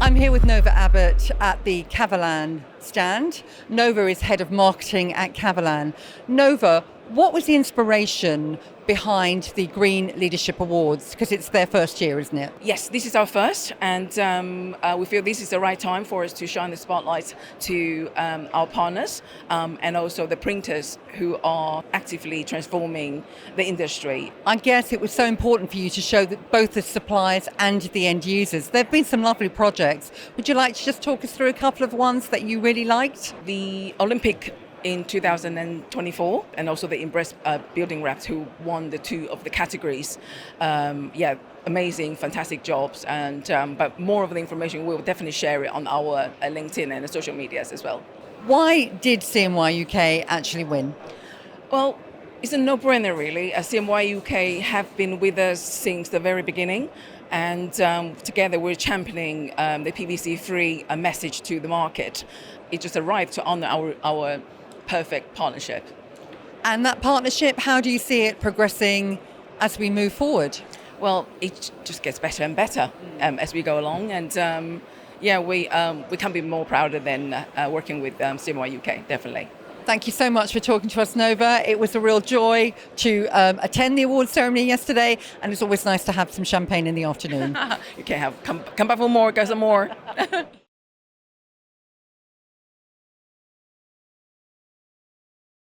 I'm here with Nova Abbott at the Kavalan stand. Nova is head of marketing at Kavalan. Nova, what was the inspiration behind the Green Leadership Awards? Because it's their first year, isn't it? Yes, this is our first, and we feel this is the right time for us to shine the spotlight to our partners and also the printers who are actively transforming the industry. I guess it was so important for you to show that both the suppliers and the end users. There have been some lovely projects. Would you like to just talk us through a couple of ones that you really liked? The Olympic in 2024 and also the Embress Building Wraps, who won the two of the categories. Amazing, fantastic jobs, and but more of the information we'll definitely share it on our LinkedIn and the social medias as well. Why did CMYUK actually win? Well, it's a no-brainer really. CMYUK have been with us since the very beginning, and together we're championing the PVC-free message to the market. It just arrived to honour our perfect partnership. And that partnership, how do you see it progressing as we move forward? Well, it just gets better and better as we go along, and we can't be more prouder than working with CMYUK, definitely. Thank you so much for talking to us, Nova. It was a real joy to attend the awards ceremony yesterday, and it's always nice to have some champagne in the afternoon. You can come back for more, get some more.